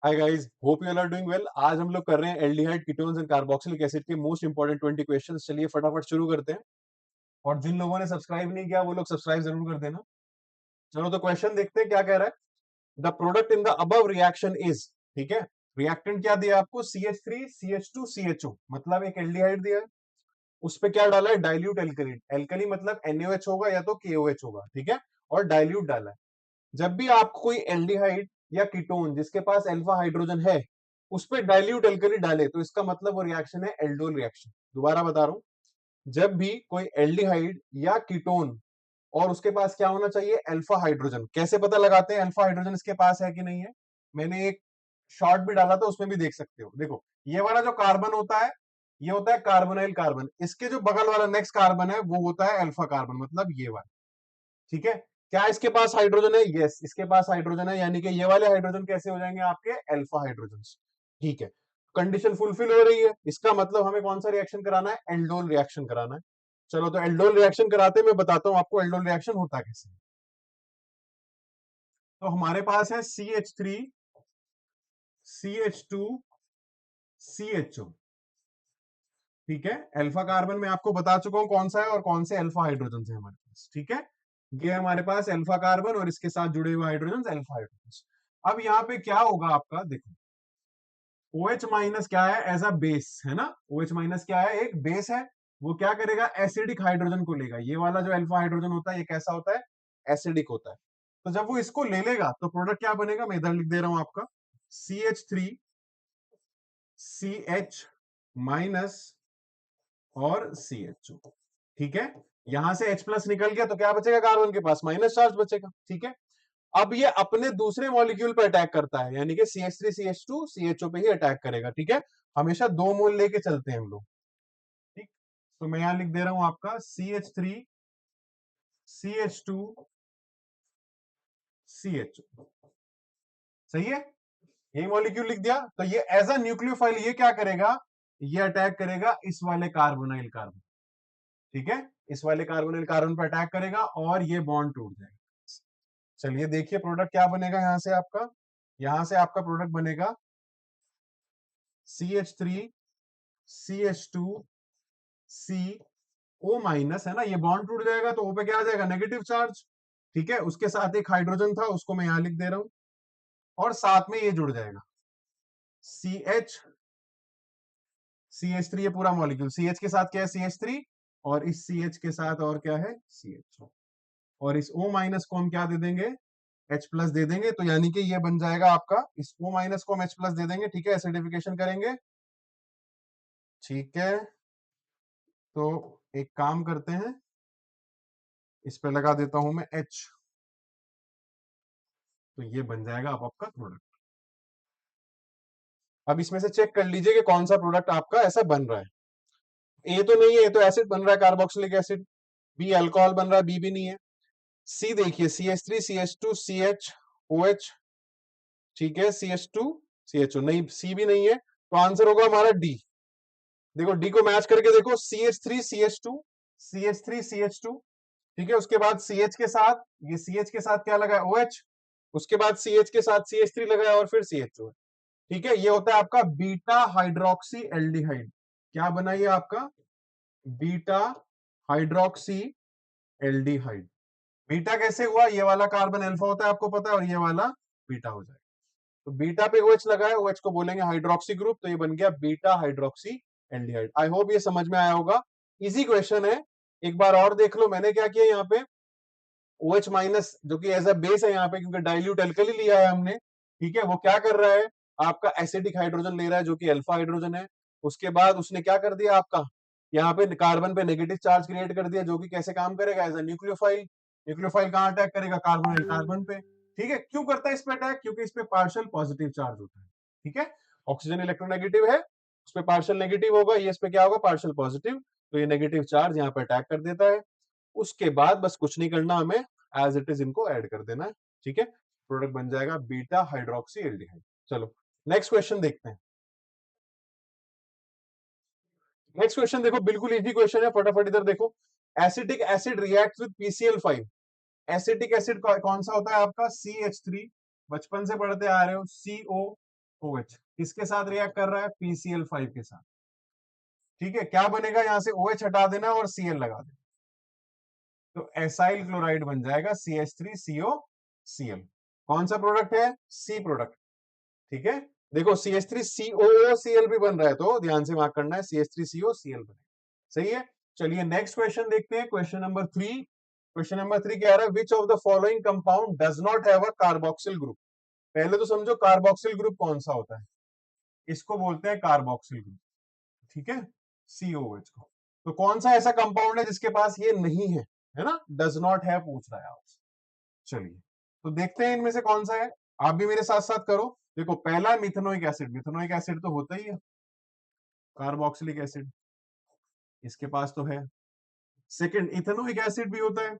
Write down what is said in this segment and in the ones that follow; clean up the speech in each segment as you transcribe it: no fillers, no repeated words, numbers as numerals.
Hi guys, hope you all are doing well. आज हम लोग कर रहे हैं aldehyde ketones and carboxylic acid के मोस्ट इंपोर्टेंट 20 क्वेश्चंस। चलिए फटाफट शुरू करते हैं। और जिन लोगों ने सब्सक्राइब नहीं किया वो लोग सब्सक्राइब जरूर कर देना। चलो तो क्वेश्चन देखते हैं क्या कह रहा है। The product in the above reaction is, ठीक है। रिएक्टेंट क्या दिया आपको? CH3 CH2 CHO, मतलब एक एल्डिहाइड दिया है। उस पे क्या डाला है? Dilute alkali. एल्कली मतलब NaOH होगा या तो KOH होगा, ठीक है। और डाइल्यूट डाला है। जब भी आप कोई एल्डिहाइड या कीटोन जिसके पास अल्फा हाइड्रोजन है उस पर डाइल्यूट एल्कली डाले तो इसका मतलब वो रिएक्शन है एल्डोल रिएक्शन। दोबारा बता रहा हूं, जब भी कोई एल्डिहाइड या कीटोन और उसके पास क्या होना चाहिए? Alpha hydrogen. कैसे पता लगाते हैं अल्फा हाइड्रोजन इसके पास है कि नहीं है? मैंने एक शॉर्ट भी डाला था, उसमें भी देख सकते हो। देखो, ये वाला जो कार्बन होता है ये होता है कार्बोनाइल कार्बन। इसके जो बगल वाला नेक्स्ट कार्बन है वो होता है अल्फा कार्बन, मतलब ये वाला, ठीक है। क्या इसके पास हाइड्रोजन है? यस, इसके पास हाइड्रोजन है, यानी कि ये वाले हाइड्रोजन कैसे हो जाएंगे? आपके अल्फा हाइड्रोजन, ठीक है। कंडीशन फुलफिल हो रही है, इसका मतलब हमें कौन सा रिएक्शन कराना है? एल्डोल रिएक्शन कराना है। चलो तो एल्डोल रिएक्शन कराते मैं बताता हूं आपको एल्डोल रिएक्शन होता कैसे। तो हमारे पास है CH3 CH2 CHO, ठीक है। अल्फा कार्बन में आपको बता चुका हूं कौन सा है और कौन से अल्फा हाइड्रोजन है हमारे पास, ठीक है। ये हमारे पास अल्फा कार्बन और इसके साथ जुड़े हुए हाइड्रोजन अल्फा हाइड्रोजन। अब यहाँ पे क्या होगा आपका? देखो, OH माइनस क्या है? एज अ बेस है ना। OH माइनस क्या है? एक बेस है। वो क्या करेगा? एसिडिक हाइड्रोजन को लेगा। ये वाला जो अल्फा हाइड्रोजन होता है ये कैसा होता है? एसिडिक होता है। तो जब वो इसको ले लेगा तो प्रोडक्ट क्या बनेगा? मैं इधर लिख दे रहा हूं आपका, CH3 CH माइनस और CHO, ठीक है। यहां से H प्लस निकल गया तो क्या बचेगा? कार्बन के पास माइनस चार्ज बचेगा, ठीक है। अब ये अपने दूसरे मॉलिक्यूल पर अटैक करता है, यानी कि CH3 CH2 CHO पे ही अटैक करेगा, ठीक है। हमेशा दो मोल लेके चलते हैं हम लोग, ठीक। तो मैं यहां लिख दे रहा हूं आपका CH3 CH2 CHO, सही है। यही मॉलिक्यूल लिख दिया। तो ये एज अ न्यूक्लियोफाइल ये क्या करेगा? ये अटैक करेगा इस वाले कार्बोनाइल कार्बन, ठीक है। इस वाले कार्बोनिल कार्बन पर अटैक करेगा और ये बॉन्ड टूट जाएगा। चलिए देखिए प्रोडक्ट क्या बनेगा यहां से आपका प्रोडक्ट बनेगा CH3 CH2 CO माइनस, है ना। ये बॉन्ड टूट जाएगा तो O पे क्या आ जाएगा? नेगेटिव चार्ज, ठीक है। उसके साथ एक हाइड्रोजन था उसको मैं यहां लिख दे रहा हूं और साथ में ये जुड़ जाएगा CH CH3, ये पूरा मॉलिक्यूल CH के साथ क्या है? CH3, और इस CH के साथ और क्या है? CH, और इस O माइनस को हम क्या दे देंगे? H प्लस दे देंगे। तो यानी कि ये बन जाएगा आपका, इस O माइनस को हम H प्लस दे देंगे, ठीक है। एसिडिफिकेशन करेंगे, ठीक है। तो एक काम करते हैं, इस पे लगा देता हूं मैं H, तो ये बन जाएगा अब आपका प्रोडक्ट। अब इसमें से चेक कर लीजिए कि कौन सा प्रोडक्ट आपका ऐसा बन रहा है। ए तो नहीं है, ये तो एसिड बन रहा है, कार्बोक्सिलिक एसिड। बी अल्कोहल बन रहा है, बी भी नहीं है। सी देखिए, CH3 CH2 CH OH, ठीक है। CH2 CHO, नहीं, सी भी नहीं है, तो आंसर होगा हमारा डी। देखो डी को मैच करके देखो, CH3 CH2 CH3 CH2, ठीक है। उसके बाद CH के साथ, ये CH के साथ क्या लगा है? OH। उसके बाद CH के साथ CH3 लगा है और फिर CHO है, ठीक है। ये होता है आपका बीटा हाइड्रोक्सी एल्डिहाइड। क्या बना ये आपका? Beta hydroxy aldehyde. बीटा कैसे हुआ? ये वाला कार्बन अल्फा होता है आपको पता है, और ये वाला बीटा हो जाएगा। तो बीटा पे OH लगा है, OH को बोलेंगे हाइड्रोक्सी ग्रुप, तो ये बन गया beta hydroxy aldehyde. I hope ये समझ में आया होगा। इजी क्वेश्चन है, एक बार और देख लो। मैंने क्या किया यहाँ पे, OH माइनस जो कि एज अ बेस है यहाँ पे, क्योंकि डाइल्यूट एल्कली लिया है हमने, ठीक है। वो क्या कर रहा है? आपका एसिडिक हाइड्रोजन ले रहा है जो कि अल्फा हाइड्रोजन है। उसके बाद उसने क्या कर दिया आपका, यहाँ पे कार्बन पे नेगेटिव चार्ज क्रिएट कर दिया, जो कि कैसे काम करेगा? As a nucleophile. न्यूक्लियोफाइल कहाँ अटैक करेगा? कार्बोनाइल कार्बन पे, ठीक है। क्यों करता है इस पे अटैक? क्योंकि इस पे पार्शियल पॉजिटिव चार्ज होता है, ठीक है। ऑक्सीजन इलेक्ट्रोनेगेटिव है, उस पे पार्शियल नेगेटिव होगा, ये इस पे क्या होगा? Partial positive. तो ये नेगेटिव चार्ज यहाँ पे अटैक कर देता है। उसके बाद बस कुछ नहीं करना हमें, एज इट इज इनको ऐड कर देना है, ठीक है। प्रोडक्ट बन जाएगा बीटा हाइड्रोक्सी एल्डिहाइड। चलो नेक्स्ट क्वेश्चन देखते हैं। नेक्स्ट क्वेश्चन देखो, बिल्कुल इजी क्वेश्चन है, फटाफट इधर देखो। Acetic acid react with PCl5। Acetic acid कौन सा होता है आपका? CH3, बचपन से पढ़ते आ रहे हो। CO OH किसके साथ रिएक्ट कर रहा है, PCl5 के साथ। ठीक है, क्या बनेगा, यहां से OH हटा देना और Cl लगा देना, तो एसाइल क्लोराइड बन जाएगा CH3COCl। कौन सा प्रोडक्ट है, सी प्रोडक्ट। ठीक है, देखो CH3COOCl भी बन रहा है, तो ध्यान से मार्क करना है, CH3COCl बने। सही है। चलिए नेक्स्ट क्वेश्चन देखते हैं, क्वेश्चन नंबर 3। क्वेश्चन नंबर 3 क्या आ रहा है, which of the following compound does not have a carboxyl group. पहले तो समझो कार्बोक्सिल ग्रुप कौन सा होता है, इसको बोलते हैं कार्बोक्सिल ग्रुप। ठीक है, COH को। तो कौन सा ऐसा कंपाउंड है जिसके पास ये नहीं है ना, डज नॉट हैव पूछ रहा है आपसे। चलिए तो देखते हैं इनमें से कौन सा है, आप भी मेरे साथ साथ करो। देखो पहला मिथेनोइक एसिड, मिथेनोइक एसिड तो होता ही है, कार्बोक्सिलिक एसिड इसके पास तो है। सेकंड इथेनोइक एसिड भी होता है,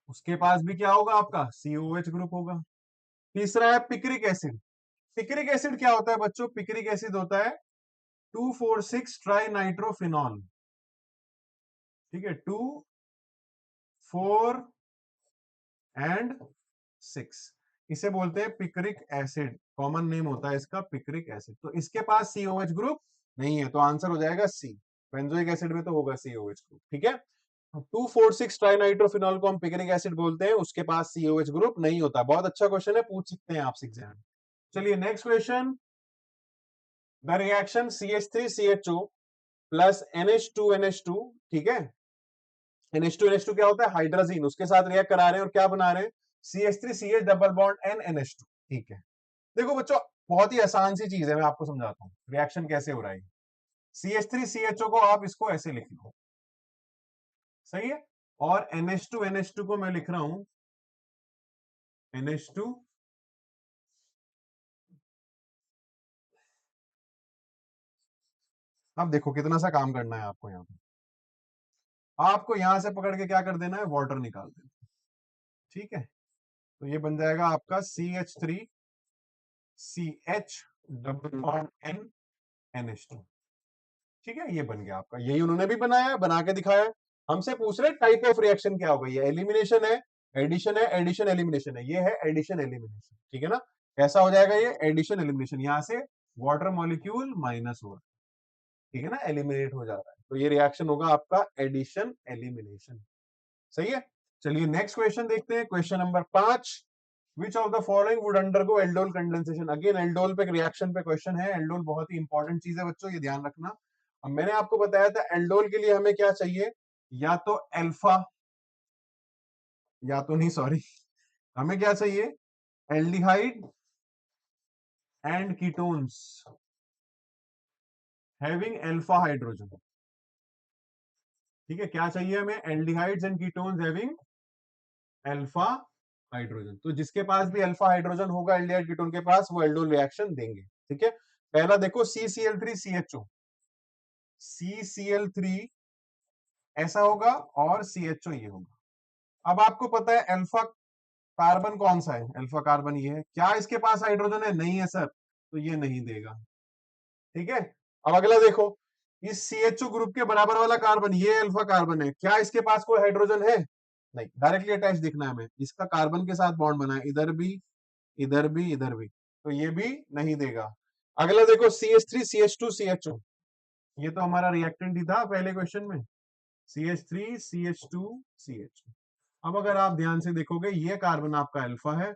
उसके पास भी क्या होगा, आपका COH ग्रुप होगा। तीसरा है पिक्रिक एसिड। पिक्रिक एसिड क्या होता है बच्चों, पिक्रिक एसिड होता है 2,4,6 ट्राई नाइट्रोफिनॉल। ठीक है, 2, 4 एंड 6, इसे बोलते हैं पिक्रिक एसिड, कॉमन नेम होता है इसका पिक्रिक एसिड। तो इसके पास COH ग्रुप नहीं है, तो आंसर हो जाएगा सी। बेंजोइक एसिड में तो होगा COH ग्रुप। ठीक है, 2,4,6 ट्राइनाइट्रोफिनॉल को हम पिक्रिक एसिड बोलते हैं, उसके पास COH ग्रुप नहीं होता। बहुत अच्छा क्वेश्चन है, पूछ सकते हैं आपसे एग्जाम। चलिए next question, the reaction CH3CHO plus NH2NH2। ठीक है, NH2NH2 क्या होता है, हाइड्रोजन, उसके साथ रिएक्ट करा रहे हैं और क्या बना रहे हैं, CH3CH डबल बॉन्ड NNH2। ठीक है, देखो बच्चों बहुत ही आसान सी चीज है, मैं आपको समझाता हूँ रिएक्शन कैसे हो रहा है। CH3CHO को आप इसको ऐसे लिख लो, सही है, और NH2NH2 को मैं लिख रहा हूं NH2। अब देखो कितना सा काम करना है आपको, यहाँ पे आपको यहां से पकड़ के क्या कर देना है, वाटर निकाल देना। ठीक है, तो ये बन जाएगा आपका CH3CH डबल बॉन्ड NNH2। ठीक है, ये बन गया आपका, यही उन्होंने भी बनाया, बना के दिखाया। हमसे पूछ रहे टाइप ऑफ रिएक्शन क्या होगा, ये एलिमिनेशन है, एडिशन है, एडिशन एलिमिनेशन है, ये है एडिशन एलिमिनेशन। ठीक है ना, कैसा हो जाएगा ये, एडिशन एलिमिनेशन, यहां से वाटर मॉलिक्यूल माइनस हो रहा है, ठीक है ना, एलिमिनेट हो जा रहा है, तो ये रिएक्शन होगा आपका एडिशन एलिमिनेशन। सही है। चलिए नेक्स्ट क्वेश्चन देखते हैं, question number 5। Which of the following would undergo aldol condensation. Again aldol पे रिएक्शन पे क्वेश्चन है, एल्डोल बहुत ही इंपॉर्टेंट चीज है बच्चों, ये ध्यान रखना। अब मैंने आपको बताया था एल्डोल के लिए हमें क्या चाहिए, या तो अल्फा, या तो नहीं सॉरी, हमें क्या चाहिए, aldehyde and ketones having alpha hydrogen. ठीक है, क्या चाहिए हमें, aldehydes and ketones having alpha hydrogen. तो जिसके पास भी अल्फा हाइड्रोजन होगा एल्डिहाइड कीटोन के पास, वो एल्डोल रिएक्शन देंगे। ठीक है, पहला देखो CCl3CHO, CCl3 ऐसा होगा और CHO ये होगा। अब आपको पता है अल्फा कार्बन कौन सा है, अल्फा कार्बन ये है, क्या इसके पास हाइड्रोजन है, नहीं है सर, तो ये नहीं देगा। ठीक है, अब अगला देखो, इस CHO ग्रुप के बराबर वाला कार्बन, ये अल्फा कार्बन है, क्या इसके पास कोई हाइड्रोजन है, नहीं, डायरेक्टली अटैच दिखना है हमें, इसका कार्बन के साथ बॉन्ड बना है, इधर भी इधर भी इधर भी, तो ये भी नहीं देगा। अगला देखो CH3CH2CHO, ये तो हमारा रिएक्टेंट ही था पहले क्वेश्चन में, CH3CH2CHO। अब अगर आप ध्यान से देखोगे, ये कार्बन आपका अल्फा है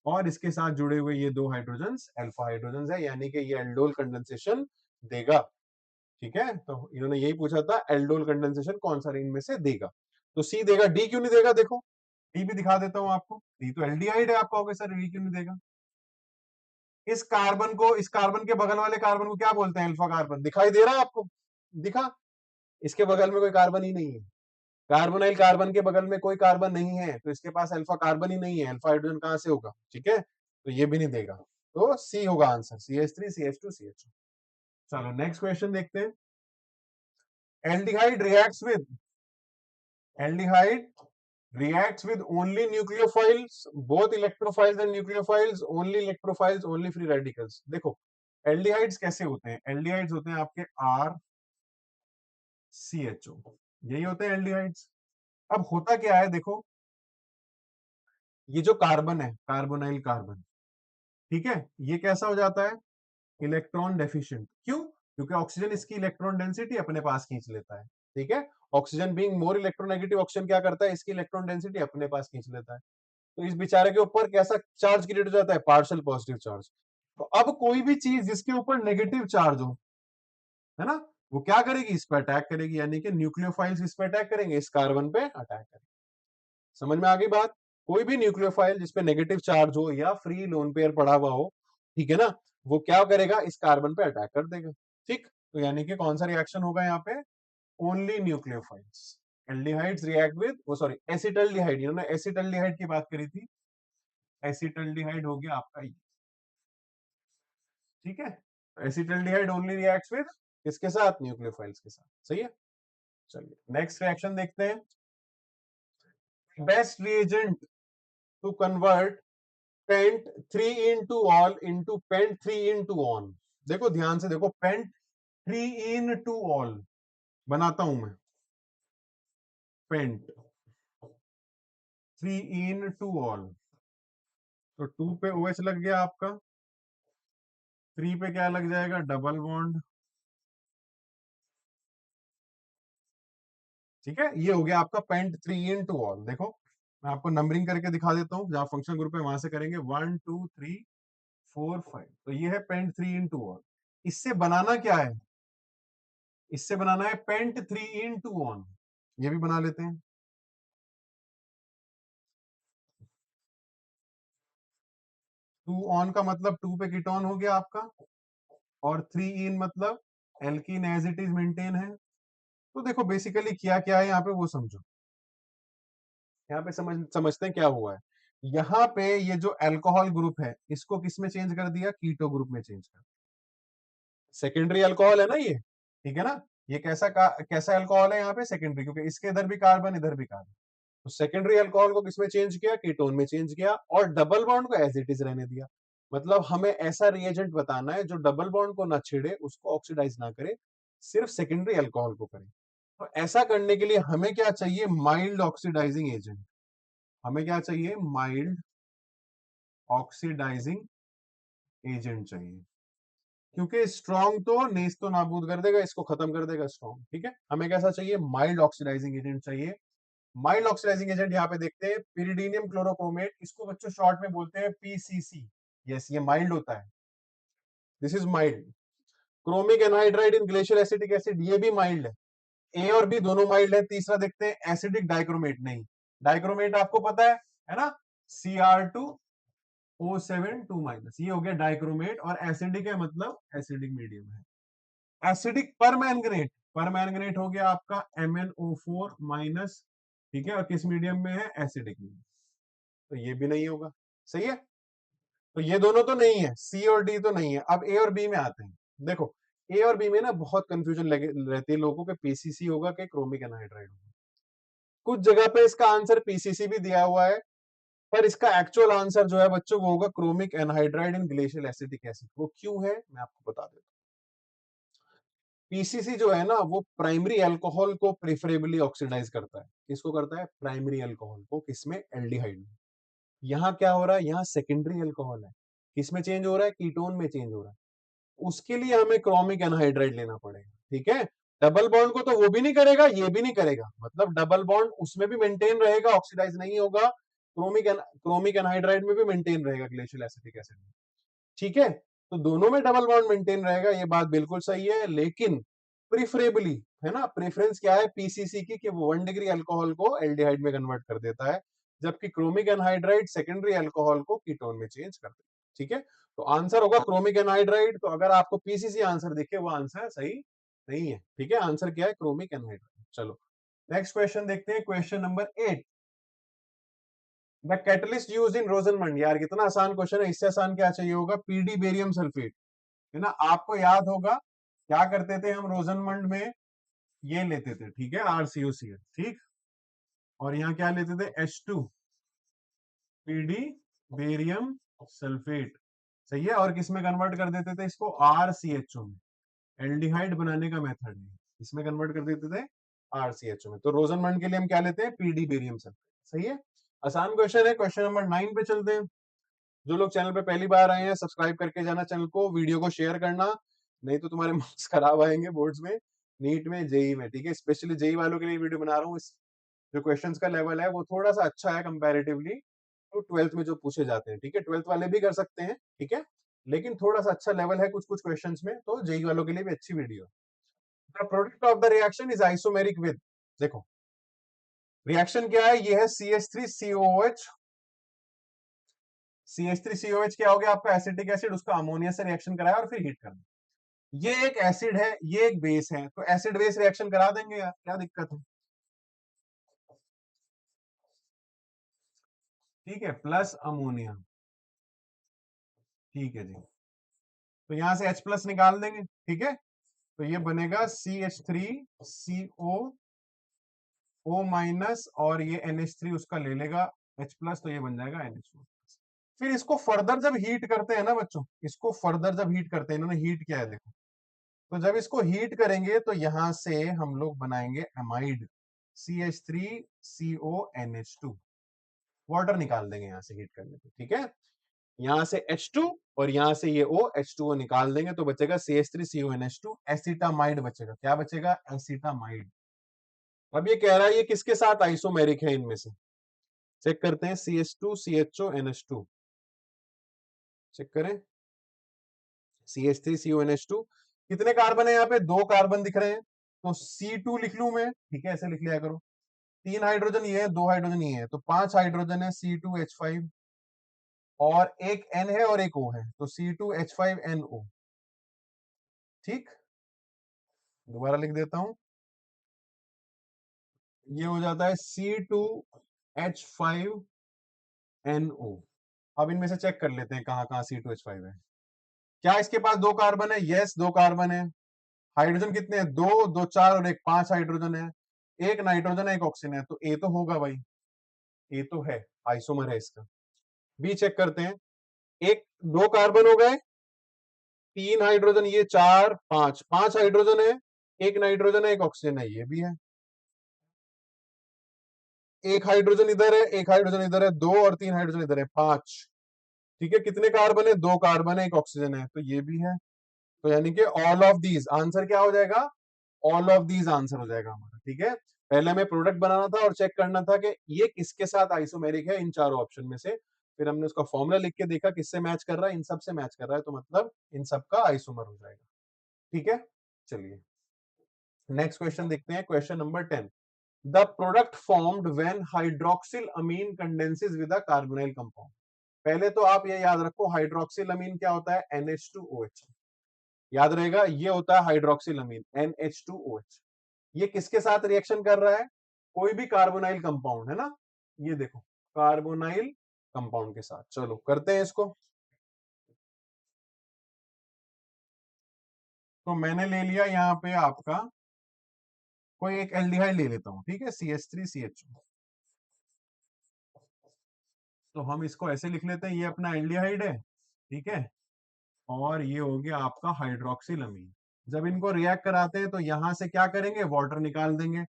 और इसके साथ जुड़े हुए ये दो हाइड्रोजन अल्फा हाइड्रोजन है, यानी कि ये एल्डोल कंडेंसेशन देगा। ठीक है, तो इन्होंने यही पूछा था एल्डोल कंडेंसेशन कौन सा इनमें से देगा, तो सी देगा। डी क्यों नहीं देगा, देखो डी भी दिखा देता हूं आपको, डी तो एल्डिहाइड है, आप कहोगे सर डी क्यों नहीं देगा। इस कार्बन को, इस कार्बन के बगल वाले कार्बन को क्या बोलते हैं, अल्फा कार्बन, दिखाई दे रहा है आपको, दिखा, इसके बगल में कोई कार्बन ही नहीं है, कार्बोनाइल कार्बन के बगल में कोई कार्बन नहीं है, तो इसके पास अल्फा कार्बन ही नहीं है, अल्फा हाइड्रोजन कहां से होगा। ठीक है, तो ये भी नहीं देगा, तो सी होगा आंसर, CH3CH2CH। चलो नेक्स्ट क्वेश्चन देखते हैं, aldehyde reacts with, aldehyde reacts with only nucleophiles, both electrophiles and nucleophiles, only electrophiles, only free radicals। देखो एल्डिहाइड्स कैसे होते हैं, एल्डिहाइड्स होते हैं आपके RCHO, यही होते हैं एल्डिहाइड्स। अब होता क्या है देखो, ये जो कार्बन है, कार्बोनाइल कार्बन, ठीक है, ये कैसा हो जाता है, इलेक्ट्रॉन डेफिशिएंट। क्यों? क्योंकि ऑक्सीजन इसकी इलेक्ट्रॉन डेंसिटी अपने पास खींच लेता है। ठीक है, oxygen being more electronegative, oxygen क्या करता है, इसकी इलेक्ट्रॉन डेंसिटी अपने पास खींच लेता है। तो इस बेचारे के ऊपर कैसा चार्ज क्रिएट हो जाता है, पार्शियल पॉजिटिव चार्ज। तो अब कोई भी चीज जिसके ऊपर नेगेटिव चार्ज हो, है ना, वो क्या करेगी, इस पर अटैक करेगी, यानी कि न्यूक्लियोफाइल्स इस पर अटैक करेंगे, इस कार्बन पे अटैक करेंगे। समझ में आ गई बात? कोई भी न्यूक्लियोफाइल जिसपे नेगेटिव चार्ज हो या फ्री लोन पेयर पड़ा हुआ हो, ठीक है ना, वो क्या करेगा, इस कार्बन पे अटैक कर देगा। ठीक, तो यानी कि कौन सा रिएक्शन होगा यहाँ पे, only nucleophiles. Aldehydes react with, वो सॉरी एसिटल्डिहाइड, इन्होंने एसिटल्डिहाइड की बात करी थी, एसिटल्डिहाइड हो गया आपका ये। ठीक है, एसिटल्डिहाइड ओनली रिएक्ट्स विद किसके साथ, न्यूक्लियोफाइल्स के साथ। सही है, चलिए नेक्स्ट रिएक्शन देखते हैं। Best reagent to convert pent 3 into all into pent 3 into on। देखो ध्यान से देखो, पेंट 3 into all बनाता हूं मैं, पेंट 3 into all, तो 2 पे OH लग गया आपका, 3 पे क्या लग जाएगा, डबल बॉन्ड। ठीक है, ये हो गया आपका पेंट 3 into all। देखो मैं आपको नंबरिंग करके दिखा देता हूं, जहां फंक्शन ग्रुप है वहां से करेंगे, 1 2 3 4 5। तो ये है पेंट 3 into all। इससे बनाना क्या है, इससे बनाना है पेंट 3 into on। ये भी बना लेते हैं। 2 ऑन का मतलब 2 पे कीटोन हो गया आपका, और 3 इन मतलब alkene as it is maintain है। तो देखो बेसिकली किया क्या है यहाँ पे वो समझो, यहाँ पे समझते हैं क्या हुआ है। यहाँ पे ये जो अल्कोहल ग्रुप है, इसको किस में चेंज कर दिया, कीटो ग्रुप में चेंज कर। सेकेंडरी अल्कोहल है ना ये, ठीक है ना, ये कैसा अल्कोहल है यहाँ पे, सेकेंडरी, क्योंकि इसके इधर भी कार्बन इधर भी कार्बन। तो सेकेंडरी अल्कोहल को किसमें चेंज किया, कीटोन में चेंज किया, और डबल बॉन्ड को एज इट इज रहने दिया। मतलब हमें ऐसा रिएजेंट बताना है जो डबल बॉन्ड को ना छेड़े, उसको ऑक्सीडाइज ना करे, सिर्फ सेकेंडरी अल्कोहल को करे। तो ऐसा करने के लिए हमें क्या चाहिए, माइल्ड ऑक्सीडाइजिंग एजेंट। हमें क्या चाहिए, माइल्ड ऑक्सीडाइजिंग एजेंट चाहिए, क्योंकि स्ट्रॉन्ग तो नेस्त तो नाबूद कर देगा, इसको खत्म कर देगा स्ट्रॉन्ग। ठीक है, हमें कैसा चाहिए, माइल्ड ऑक्सीडाइजिंग एजेंट चाहिए। माइल्ड ऑक्सीडाइजिंग एजेंट यहाँ पे देखते हैं, पिरिडीनियम क्लोरोक्रोमेट, इसको बच्चों शॉर्ट में बोलते हैं पीसीसी। यस, ये माइल्ड होता है, this is mild. Chromic anhydride in glacier acetic acid, ये भी माइल्ड है, ए और बी दोनों माइल्ड है। तीसरा देखते हैं एसिडिक डाइक्रोमेट, नहीं, डाइक्रोमेट आपको पता है ना, Cr2O7 2-, ये हो गया डाइक्रोमेट, और एसिडिक है मतलब एसिडिक मीडियम है। एसिडिक परमैंगनेट, परमैंगनेट हो गया आपका MnO4-। ठीक है, और किस मीडियम में है, एसिडिक मीडियम। तो ये भी नहीं होगा। सही है, तो ये दोनों तो नहीं है, सी और डी तो नहीं है। अब ए और बी में आते हैं। देखो ए और बी में ना बहुत कंफ्यूजन लगे रहती है लोगों के, पीसीसी होगा कि क्रोमिक एनहाइड्राइड होगा। कुछ जगह पे इसका आंसर पीसीसी भी दिया हुआ है, पर इसका एक्चुअल आंसर जो है बच्चों वो होगा क्रोमिक एनहाइड्राइड इन ग्लेशियल एसिटिक एसिड। वो क्यों है मैं आपको बता देता हूँ। पीसीसी जो है ना, वो प्राइमरी अल्कोहल को प्रेफरेबली ऑक्सीडाइज करता है। किसको करता है, प्राइमरी अल्कोहल को, किसमें, एल्डिहाइड में। यहाँ क्या हो रहा है, यहाँ सेकेंडरी अल्कोहल है, किसमें चेंज हो रहा है, कीटोन में चेंज हो रहा है। उसके लिए हमें क्रोमिक एनहाइड्राइड लेना पड़ेगा। ठीक है, डबल बॉन्ड को तो वो भी नहीं करेगा, ये भी नहीं करेगा, मतलब डबल बॉन्ड उसमें भी मेंटेन रहेगा, ऑक्सीडाइज नहीं होगा। क्रोमिक एनहाइड्राइड में भी मेंटेन रहेगा ग्लेशियल एसिटिक एसिड में। ठीक है, तो दोनों में डबल बॉन्ड मेंटेन रहेगा, ये बात बिल्कुल सही है। लेकिन प्रिफरेबली, है ना, प्रेफरेंस क्या है पीसीसी की, कि वो 1 डिग्री अल्कोहल को एल्डिहाइड में कन्वर्ट कर देता है, जबकि क्रोमिक एनहाइड्राइड सेकेंडरी अल्कोहल को कीटोन में चेंज कर देता है। ठीक है, तो आंसर होगा क्रोमिक एनहाइड्राइड। तो अगर आपको पीसीसी आंसर दिखे, वो आंसर सही नहीं है। ठीक है, आंसर क्या है, क्रोमिक एनहाइड्राइड। चलो नेक्स्ट क्वेश्चन देखते हैं, question number 8। The catalyst used in रोजनमंड, यार कितना आसान क्वेश्चन है, इससे आसान क्या चाहिए होगा, पीडी बेरियम सल्फेट, है ना। आपको याद होगा क्या करते थे हम रोजनमंड में, ये लेते थे, ठीक है, RCOCl, ठीक, और यहाँ क्या लेते थे, H2 पीडी बेरियम सल्फेट। सही है, और किस में कन्वर्ट कर देते थे इसको, RCHO में। एल्डिहाइड बनाने का मेथड है, इसमें कन्वर्ट कर देते थे RCHO में। तो रोजनमंड के लिए हम क्या लेते हैं, पीडी बेरियम सल्फेट। सही है, आसान क्वेश्चन है। क्वेश्चन नंबर 9 पे चलते हैं। जो लोग चैनल पे पहली बार आए हैं सब्सक्राइब करके जाना चैनल को, वीडियो को शेयर करना, नहीं तो तुम्हारे मार्क्स खराब आएंगे बोर्ड्स में, नीट में, जेई में, ठीक है। स्पेशली जेई वालों के लिए वीडियो बना रहा हूँ। इस जो क्वेश्चंस का लेवल है वो थोड़ा सा अच्छा है कंपैरेटिवली तो 12th में जो पूछे जाते हैं, ठीक है। 12th वाले भी कर सकते हैं, ठीक है, लेकिन थोड़ा सा अच्छा लेवल है कुछ कुछ क्वेश्चंस में, तो जेई वालों के लिए भी अच्छी video. The product of the reaction is isomeric with, देखो रिएक्शन क्या है, ये है CH3COOH। CH3COH क्या हो गया आपका एसिटिक एसिड, उसका अमोनिया से रिएक्शन कराया और फिर हीट करना। ये एक एसिड है, ये एक बेस है, तो एसिड बेस रिएक्शन करा देंगे यार, क्या दिक्कत है, ठीक है, प्लस अमोनिया, ठीक है जी। तो यहां से H प्लस निकाल देंगे, ठीक है। तो ये बनेगा CH3CO माइनस और ये NH3 उसका ले लेगा H प्लस, तो ये बन जाएगा NH4। फिर इसको फर्दर जब हीट करते हैं ना बच्चों, इसको फर्दर जब हीट करते हैं, इन्होंने हीट किया है देखो, तो जब इसको हीट करेंगे तो यहां से हम लोग बनाएंगे एमाइड CH3CONH2, वाटर निकाल देंगे यहां से हीट करने पे, ठीक है। यहां से H2 और यहां से ये O H2O निकाल देंगे तो बचेगा CH3CONH2, एसिटामाइड बचेगा, क्या बचेगा, एसिटामाइड। अब ये कह रहा है ये किसके साथ आइसोमेरिक है, इनमें से चेक करते हैं, CH2CHONH2 चेक करें, CH3CONH2 कितने कार्बन है, यहाँ पे 2 कार्बन दिख रहे हैं, तो C2 लिख लू मैं, ठीक है, ऐसे लिख लिया करो। 3 हाइड्रोजन ये है, 2 हाइड्रोजन ये है, तो 5 हाइड्रोजन है C2H5, और एक N है और एक O है, तो C2H5NO, ठीक। दोबारा लिख देता हूं, ये हो जाता है C2H5NO। अब इनमें से चेक कर लेते हैं कहाँ कहाँ C2H5 है। क्या इसके पास 2 कार्बन है, यस 2 कार्बन है। हाइड्रोजन कितने हैं, 2 2 4 और एक 5 हाइड्रोजन है, एक नाइट्रोजन है, एक ऑक्सीजन है, तो ए तो होगा भाई, ए तो है, आइसोमर है इसका। बी चेक करते हैं, एक 2 कार्बन हो गए, 3 हाइड्रोजन, ये 4 5 5 हाइड्रोजन है, एक नाइट्रोजन है, एक ऑक्सीजन है, ये भी है। एक हाइड्रोजन इधर है, एक हाइड्रोजन इधर है, 2 और 3 हाइड्रोजन इधर है, 5, ठीक है। कितने कार्बन है, 2 कार्बन है, एक ऑक्सीजन है, तो ये भी है। तो यानी कि ऑल ऑफ दीज आंसर क्या हो जाएगा, ऑल ऑफ दीज आंसर हो जाएगा हमारा, ठीक है। पहले हमें प्रोडक्ट बनाना था और चेक करना था कि ये किसके साथ आइसोमेरिक है इन चारों ऑप्शन में से, फिर हमने उसका फॉर्मूला लिख के देखा किससे मैच कर रहा है, इन सब से मैच कर रहा है, तो मतलब इन सब का आइसोमर हो जाएगा, ठीक है। चलिए नेक्स्ट क्वेश्चन देखते हैं, question number 10। The product formed when hydroxyl amine condenses with a carbonyl compound. पहले तो आप ये याद रखो, हाइड्रोक्सिल अमीन क्या होता है, NH2OH, याद रहेगा, ये होता है हाइड्रोक्सिल अमीन NH2OH। ये किसके साथ रिएक्शन कर रहा है, कोई भी कार्बोनाइल कंपाउंड है ना, ये देखो कार्बोनाइल कंपाउंड के साथ। चलो करते हैं इसको, तो मैंने ले लिया यहाँ पे आपका कोई एक एल्डिहाइड ले लेता हूँ, ठीक है, CH3CH। तो हम इसको ऐसे लिख लेते हैं, ये अपना एल्डिहाइड है, ठीक है, और ये हो गया आपका हाइड्रोक्सिल अमीन। जब इनको रिएक्ट कराते हैं तो यहां से क्या करेंगे, वाटर निकाल देंगे,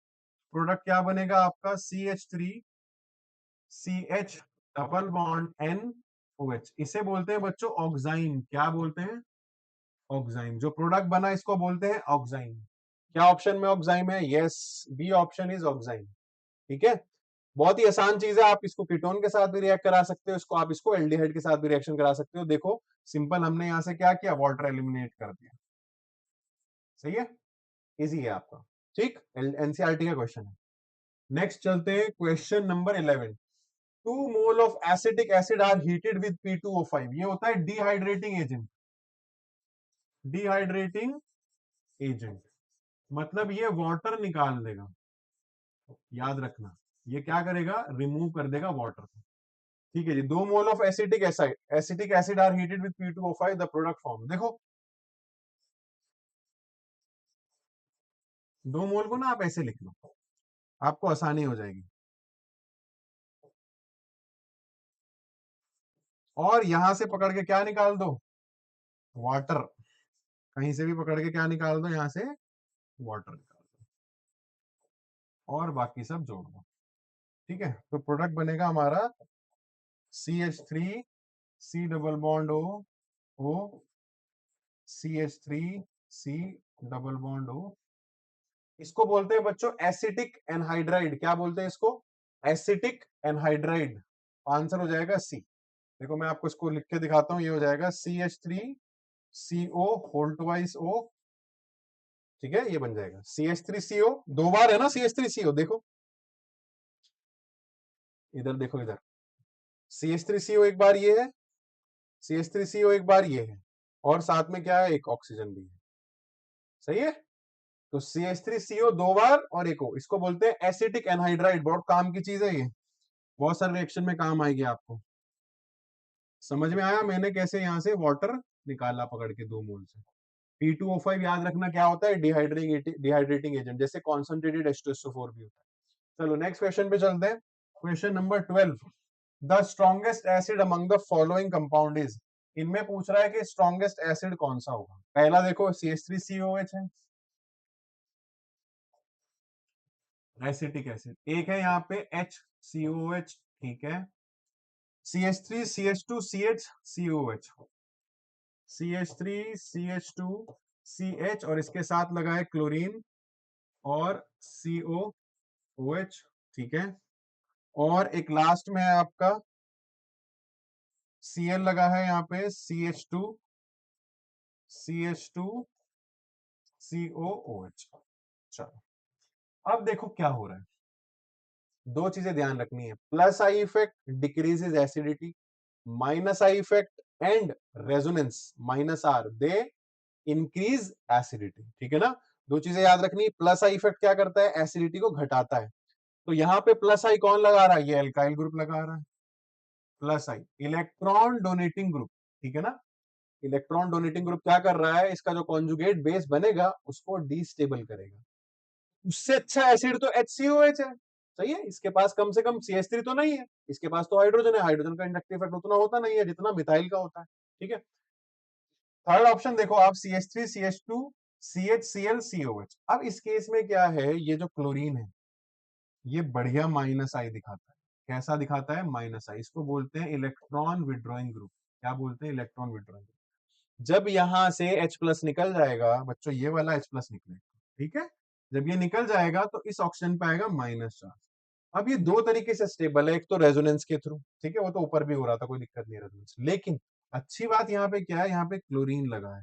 प्रोडक्ट क्या बनेगा आपका, CH3CH डबल बॉन्ड NOH, इसे बोलते हैं बच्चों ऑक्साइन, क्या बोलते हैं, ऑक्साइन। जो प्रोडक्ट बना इसको बोलते हैं ऑक्साइन। क्या ऑप्शन में ऑक्साइन है, यस, बी ऑप्शन इज ऑक्साइन, ठीक है। बहुत ही आसान चीज है, आप इसको कीटोन के साथ भी रिएक्ट करा सकते हो, इसको आप इसको एल्डिहाइड के साथ भी रिएक्शन करा सकते हो। देखो सिंपल, हमने यहां से क्या किया, वाटर एलिमिनेट कर दिया, सही है, इजी है आपका, ठीक, एनसीईआरटी का क्वेश्चन है। नेक्स्ट चलते हैं question number 11। 2 mole of acetic acid are heated with P2O5, ये होता है डिहाइड्रेटिंग एजेंट, डिहाइड्रेटिंग एजेंट, मतलब ये वाटर निकाल देगा, याद रखना, ये क्या करेगा, रिमूव कर देगा वाटर को, ठीक है जी। 2 mole of acetic acid are heated with P2O5, the product form, देखो 2 मोल को ना आप ऐसे लिख लो, आपको आसानी हो जाएगी, और यहां से पकड़ के क्या निकाल दो, वाटर, कहीं से भी पकड़ के क्या निकाल दो, यहां से वाटर निकाल दो, और बाकी सब जोड़ दो, ठीक है। तो प्रोडक्ट बनेगा हमारा CH3 C double bond O O CH3 C double bond O। इसको बोलते हैं बच्चों एसिटिक एनहाइड्राइड। क्या बोलते हैं इसको? Acetic anhydride. आंसर हो जाएगा सी। देखो मैं आपको इसको लिख के दिखाता हूं, ये हो जाएगा CH3CO होल ट्वाइस O। ठीक है, ये बन जाएगा CH3CO। दो बार है ना CH3CO, देखो इधर, देखो इधर, CH3CO एक बार ये है, CH3CO एक बार ये है, और साथ में क्या है, एक ऑक्सीजन भी है। सही है, तो CH3CO दो बार और एक O, इसको बोलते हैं एसिटिक एनहाइड्राइड। बहुत काम की चीज है ये, बहुत सारे रिएक्शन में काम आएगी आपको। समझ में आया मैंने कैसे यहां से वाटर निकाला पकड़ के 2 मोल से। P2O5 याद रखना क्या होता है, डिहाइड्रेटिंग एजेंट, जैसे कॉन्सेंट्रेटेड H2SO4 भी होता है। चलो नेक्स्ट क्वेश्चन पे चलते हैं। Question number 12, the strongest acid among the following compound is. इनमें पूछ रहा है कि स्ट्रॉन्गेस्ट एसिड कौन सा होगा। पहला देखो CH3COH है, एसिटिक एसिड। एक है यहाँ पे HCOH, ठीक है, CH3CH2CHCOH, CH3CH2CH, और इसके साथ लगा है क्लोरीन और COOH, ठीक है, और एक लास्ट में है आपका Cl लगा है यहाँ पे CH2COOH। चलो अब देखो क्या हो रहा है। दो चीजें ध्यान रखनी है, plus I effect decreases acidity, minus I effect and resonance minus R they increase acidity. ठीक है ना, दो चीजें याद रखनी। प्लस आई इफेक्ट क्या करता है, एसिडिटी को घटाता है। तो यहाँ पे प्लस आई कौन लगा रहा है, ये एल्काइल ग्रुप लगा रहा है। प्लस आई इलेक्ट्रॉन डोनेटिंग ग्रुप, ठीक है ना, इलेक्ट्रॉन डोनेटिंग ग्रुप क्या कर रहा है, इसका जो कॉन्जुगेट बेस बनेगा उसको डिस्टेबल करेगा। उससे अच्छा एसिड तो HCOH है। सही है, इसके पास कम से कम CH3 तो नहीं है, इसके पास तो हाइड्रोजन है, हाइड्रोजन का इंडक्टिव इफेक्ट उतना होता नहीं है जितना मिथाइल का होता है। ठीक है, थर्ड ऑप्शन देखो आप, CH3 CH2 CHCl COH। अब इस केस में क्या है, ये जो क्लोरीन है ये बढ़िया माइनस आई दिखाता है। कैसा दिखाता है, माइनस आई। इसको बोलते हैं इलेक्ट्रॉन विड्रॉइंग ग्रुप। क्या बोलते हैं, इलेक्ट्रॉन विड्रॉइंग ग्रुप। जब यहां से H प्लस निकल जाएगा बच्चों, ये वाला H प्लस निकलेगा, ठीक है, जब ये निकल जाएगा तो इस ऑक्सीजन पे आएगा माइनस चार्ज। अब ये दो तरीके से स्टेबल है, एक तो रेजोनेंस के थ्रू, ठीक है, वो तो ऊपर भी हो रहा था, कोई दिक्कत नहीं है रेजोनेंस। लेकिन अच्छी बात यहाँ पे क्या है, यहाँ पे क्लोरीन लगा है।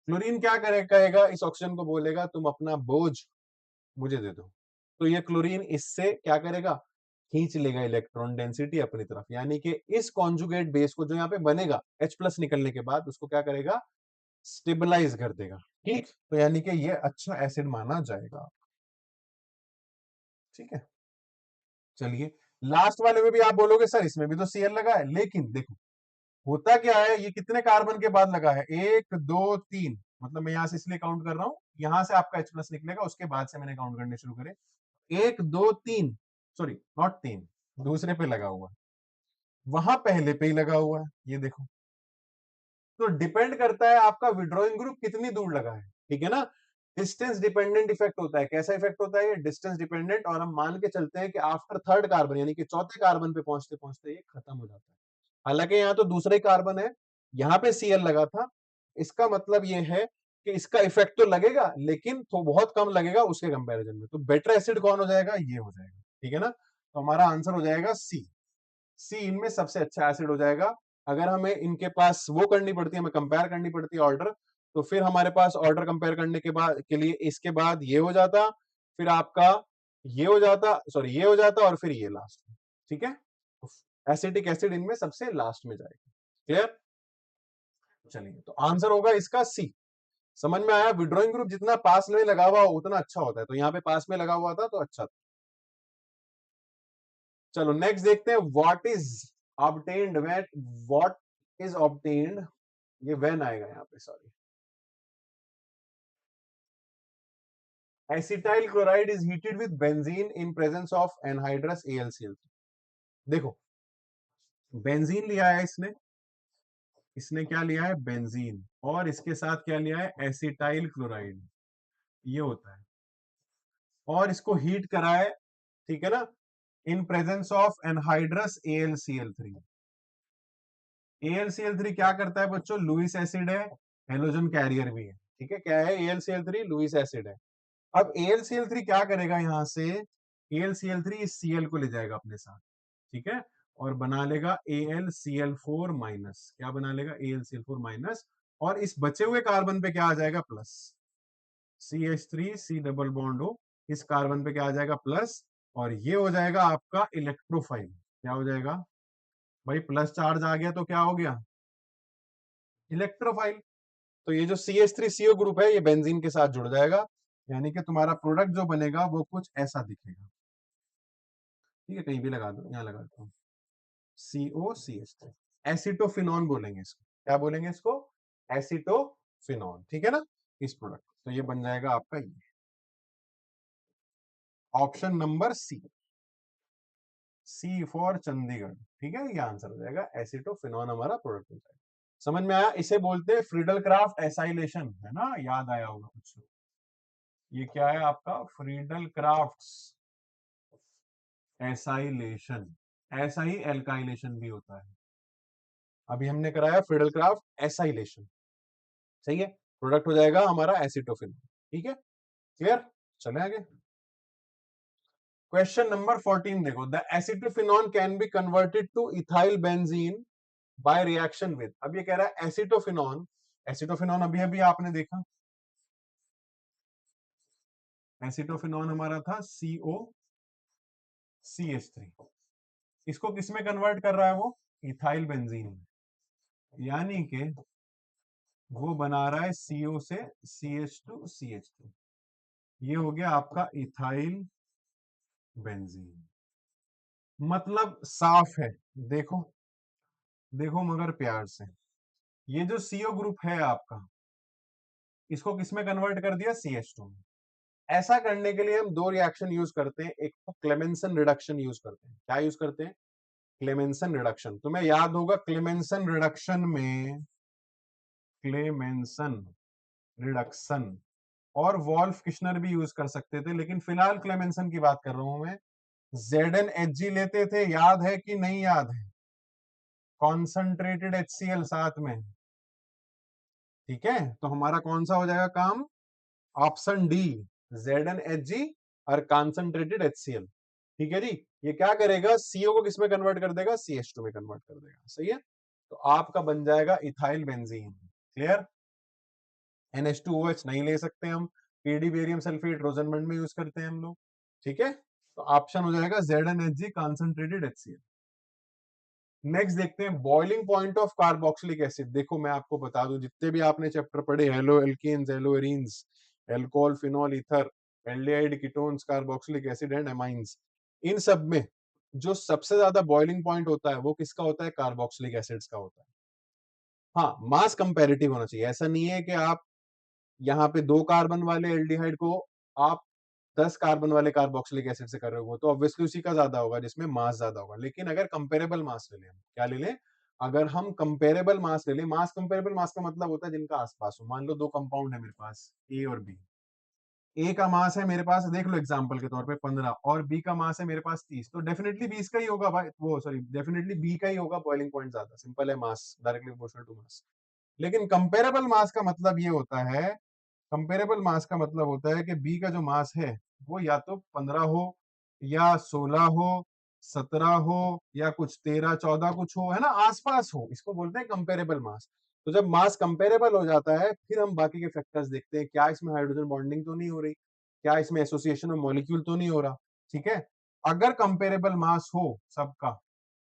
क्लोरीन क्या कहेगा, इस ऑक्सीजन को बोलेगा तुम अपना बोझ मुझे दे दो। तो ये क्लोरीन इससे क्या करेगा, खींच लेगा इलेक्ट्रॉन डेंसिटी अपनी तरफ, यानी कि इस कॉन्जुगेट बेस को जो यहाँ पे बनेगा H प्लस निकलने के बाद, उसको क्या करेगा, स्टेबलाइज कर देगा। ठीक, तो यानी कि ये अच्छा एसिड माना जाएगा। ठीक है, चलिए लास्ट वाले में भी आप बोलोगे सर इसमें भी तो Cl लगा है, लेकिन देखो होता क्या है, ये कितने कार्बन के बाद लगा है, 1 2 3, मतलब मैं यहां से इसलिए काउंट कर रहा हूं, यहां से आपका H प्लस निकलेगा, उसके बाद से मैंने काउंट करने शुरू करे। 1 2 3, सॉरी नॉट 3, दूसरे पे लगा हुआ है, वहां पहले पे ही लगा हुआ है, ये देखो। तो डिपेंड करता है आपका विड्रॉइंग ग्रुप कितनी दूर लगा है। ठीक है ना, डिस्टेंस डिपेंडेंट इफेक्ट होता है। कैसा इफेक्ट होता है ये, डिस्टेंस डिपेंडेंट। और हम मान के चलते हैं कि आफ्टर थर्ड कार्बन, यानी कि चौथे कार्बन पे पहुंचते पहुंचते ये खत्म हो जाता है। हालांकि यहाँ तो दूसरा ही कार्बन है, यहाँ पे Cl लगा था, इसका मतलब ये है कि इसका इफेक्ट तो लगेगा लेकिन तो बहुत कम लगेगा उसके कंपैरिजन में। तो बेटर एसिड कौन हो जाएगा, ये हो जाएगा। ठीक है ना, तो हमारा आंसर हो जाएगा सी। सी इनमें सबसे अच्छा एसिड हो जाएगा। अगर हमें इनके पास वो करनी पड़ती है, हमें कंपेयर करनी पड़ती है ऑर्डर, तो फिर हमारे पास ऑर्डर कंपेयर करने के बाद के लिए इसके बाद ये हो जाता, फिर आपका ये हो जाता, सॉरी ये हो जाता, और फिर ये लास्ट में। ठीक है, एसिटिक एसिड इनमें सबसे लास्ट में जाएगा। क्लियर, चलिए तो आंसर होगा इसका सी। समझ में आया, विड्रॉइंग ग्रुप जितना पास में लगा हुआ उतना अच्छा होता है, तो यहाँ पे पास में लगा हुआ था तो अच्छा था। चलो नेक्स्ट देखते हैं, what is obtained when, what is obtained, ये व्हेन आएगा यहाँ पे, sorry. Acetyl chloride is heated with benzene in presence of anhydrous AlCl3। देखो बेंजीन लिया है इसने, इसने क्या लिया है, बेंजीन, और इसके साथ क्या लिया है, एसिटाइल क्लोराइड, ये होता है, और इसको हीट करा है, ठीक है ना, in presence of anhydrous AlCl3। AlCl3 क्या करता है बच्चों? लुईस एसिड है, हेलोजन कैरियर भी है। ठीक है, क्या है? AlCl3 लुईस एसिड है। अब AlCl3 क्या करेगा? यहां से AlCl3 इस Cl को ले जाएगा अपने साथ, ठीक है, और बना लेगा AlCl4 माइनस। क्या बना लेगा? AlCl4 माइनस, और इस बचे हुए कार्बन पे क्या आ जाएगा? Plus. CH3 C double bond हो, इस कार्बन पे क्या आ जाएगा? प्लस, और ये हो जाएगा आपका इलेक्ट्रोफाइल। क्या हो जाएगा भाई? प्लस चार्ज आ गया तो क्या हो गया? इलेक्ट्रोफाइल। तो ये जो CH3CO ग्रुप है ये बेंजीन के साथ जुड़ जाएगा, यानी कि तुम्हारा प्रोडक्ट जो बनेगा वो कुछ ऐसा दिखेगा। ठीक है, कहीं भी लगा दो, यहाँ लगा दो, COCH3, एसिटोफिनॉन बोलेंगे इसको। क्या बोलेंगे इसको? एसिटोफिनॉन। ठीक है ना, इस प्रोडक्ट। तो ये बन जाएगा आपका ये option number C for Chandigarh. ठीक है, ये आंसर हो जाएगा, एसिटोफिनॉन हमारा प्रोडक्ट हो जाएगा। समझ में आया? इसे बोलते हैं फ्रीडल क्राफ्ट एसाइलेशन, है ना, याद आया होगा कुछ। ये क्या है आपका? Friedel Crafts acylation. ऐसा ही एल्काइलेशन भी होता है। अभी हमने कराया फ्रीडल क्राफ्ट एसाइलेशन, सही है। प्रोडक्ट हो जाएगा हमारा एसिटोफिन। ठीक है, क्लियर? चले आगे। क्वेश्चन नंबर 14 देखो, the acetophenone can be converted two ethyl benzene by reaction with. अब ये कह रहा है एसिटोफिनॉन, एसिटोफिनॉन अभी अभी आपने देखा, एसिटोफिनॉन हमारा था COCH3, इसको किसमें कन्वर्ट कर रहा है वो? इथाइल बेंजीन में, यानी कि वो बना रहा है CO से CH2CH3। ये हो गया आपका इथाइल बेंजीन। मतलब साफ है, देखो देखो मगर प्यार से, ये जो CO ग्रुप है आपका, इसको किसमें कन्वर्ट कर दिया? CH2 में। ऐसा करने के लिए हम दो रिएक्शन यूज करते हैं, एक तो क्लेमेंसन रिडक्शन यूज करते हैं। क्या यूज करते हैं? Clemmensen reduction. तुम्हें याद होगा क्लेमेंसन रिडक्शन में, क्लेमेंसन रिडक्शन और वॉल्फ किश्नर भी यूज कर सकते थे, लेकिन फिलहाल क्लेमेंसन की बात कर रहा हूं मैं। ZnHg लेते थे, याद है कि नहीं याद है? कॉन्सेंट्रेटेड HCl साथ में। ठीक है, तो हमारा कौन सा हो जाएगा काम? ऑप्शन डी, ZnHg और कॉन्सेंट्रेटेड HCl। ठीक है जी, ये क्या करेगा? CO को किसमें कन्वर्ट कर देगा? CH2 में कन्वर्ट कर देगा, सही है। तो आपका बन जाएगा इथाइल बेंजीन। क्लियर? NH2OH नहीं ले सकते हम, पीडी बेरियम सल्फेट रोजनमंड में यूज करते हैं हम लोग। ठीक है, तो ऑप्शन हो जाएगा ZnHg कॉन्सेंट्रेटेड HCl। नेक्स्ट देखते हैं boiling point of carboxylic acid. देखो मैं आपको बता दूं, जितने भी आपने चैप्टर पढ़े, halo alkanes, halo arenes, alcohol, phenol, ether, aldehyde, ketones, carboxylic acid and amines, इन सब में जो सबसे ज्यादा बॉइलिंग पॉइंट होता है वो किसका होता है? कार्बोक्सिलिक एसिड्स का होता है। हाँ, मास कंपैरेटिव होना चाहिए। ऐसा नहीं है कि आप यहाँ पे 2 कार्बन वाले एल्डिहाइड को आप 10 कार्बन वाले कार्बोक्सिलिक एसिड से कर रहे हो, तो ऑब्वियसली उसी का ज्यादा होगा जिसमें मास ज्यादा होगा। लेकिन अगर कंपेरेबल मास ले लें, हम क्या ले लें? अगर हम कंपेरेबल मास ले लें, मास कंपेरेबल मास का मतलब होता है जिनका आसपास हो। मान लो 2 कंपाउंड है मेरे पास, ए और बी। ए का मास है मेरे पास, देख लो एग्जांपल के तौर पे 15, और बी का मास है मेरे पास 30, तो डेफिनेटली 20 का ही होगा भाई, वो सॉरी, डेफिनेटली बी का ही होगा बॉइलिंग पॉइंट ज्यादा। सिंपल है, मास डायरेक्टली प्रोपोर्शनल टू मास। लेकिन कंपेरेबल मास का मतलब ये होता है, कंपेरेबल मास का मतलब होता है कि बी का जो मास है वो या तो 15 हो, या 16 हो, 17 हो, या कुछ 13 14 कुछ हो, है ना, आसपास हो, इसको बोलते हैं कंपेरेबल मास। तो जब मास कंपेरेबल हो जाता है, फिर हम बाकी के फैक्टर्स देखते हैं, क्या इसमें हाइड्रोजन बॉन्डिंग तो नहीं हो रही, क्या इसमें एसोसिएशन ऑफ मॉलिक्यूल तो नहीं हो रहा। ठीक है, अगर कंपेरेबल मास हो सबका,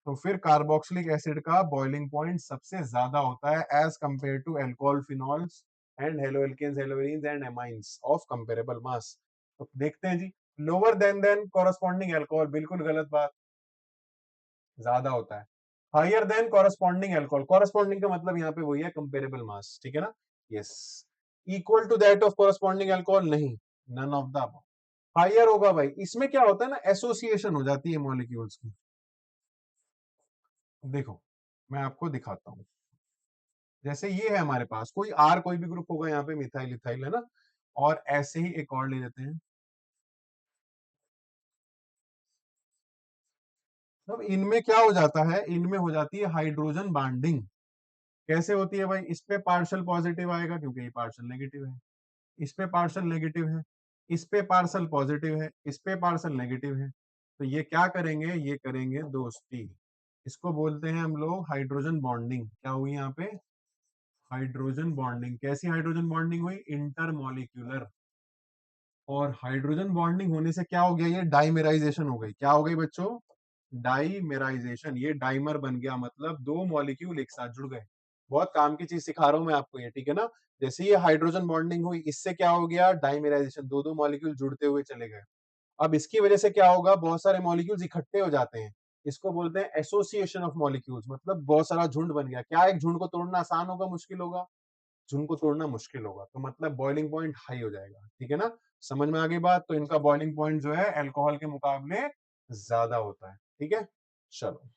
तो फिर कार्बोक्सिलिक एसिड का बॉइलिंग पॉइंट सबसे ज्यादा होता है as compare to alcohol, phenols and haloalkanes, haloarenes and amines of comparable mass. तो देखते हैं जी, लोअर देन कॉरस्पॉन्डिंग एल्कोहल, बिल्कुल गलत बात, ज्यादा होता है। Higher than corresponding alcohol, corresponding का मतलब यहाँ पे वही है कंपेरेबल मास। ठीक है ना, yes. Equal to that of corresponding alcohol, नहीं, नन ऑफ द अबव। हायर होगा भाई, इसमें क्या होता है ना, एसोसिएशन हो जाती है मॉलिक्यूल्स की। देखो मैं आपको दिखाता हूँ, जैसे ये है हमारे पास कोई आर, कोई भी ग्रुप होगा यहाँ पे, मिथाइल इथाइल, है ना, और ऐसे ही एक और ले लेते हैं। अब इनमें क्या हो जाता है? इनमें हो जाती है हाइड्रोजन बॉन्डिंग। कैसे होती है भाई, इस पे पार्शियल पॉजिटिव आएगा क्योंकि ये पार्शियल नेगेटिव है, इस पे पार्शियल नेगेटिव है, इस पे पार्शियल पॉजिटिव है, इस पे पार्शियल नेगेटिव है, तो ये क्या करेंगे, ये करेंगे दोस्ती। इसको बोलते हैं हम लोग हाइड्रोजन बॉन्डिंग। क्या हुई यहाँ पे, हाइड्रोजन बॉन्डिंग। कैसी हाइड्रोजन बॉन्डिंग हुई, इंटरमॉलिक्यूलर। और हाइड्रोजन बॉन्डिंग होने से क्या हो गया, ये डाइमेराइजेशन हो गई। क्या हो गई बच्चों, डाइमेराइजेशन। ये डाइमर बन गया, मतलब दो मॉलिक्यूल एक साथ जुड़ गए। बहुत काम की चीज सिखा रहा हूं मैं आपको ये, ठीक है ना। जैसे ये हाइड्रोजन बॉन्डिंग हुई, इससे क्या हो गया, डाइमेराइजेशन, दो दो मॉलिक्यूल जुड़ते हुए चले गए। अब इसकी वजह से क्या होगा, बहुत सारे मॉलिक्यूल्स इकट्ठे हो जाते हैं। इसको बोलते हैं एसोसिएशन ऑफ मॉलिक्यूल्स, मतलब बहुत सारा झुंड बन गया। क्या एक झुंड को तोड़ना आसान होगा, मुश्किल होगा, झुंड को तोड़ना मुश्किल होगा, तो मतलब बॉइलिंग पॉइंट हाई हो जाएगा, ठीक है ना। समझ में आ गई बात। तो इनका बॉइलिंग पॉइंट जो है अल्कोहल के मुकाबले ज्यादा होता है, ठीक है। चलो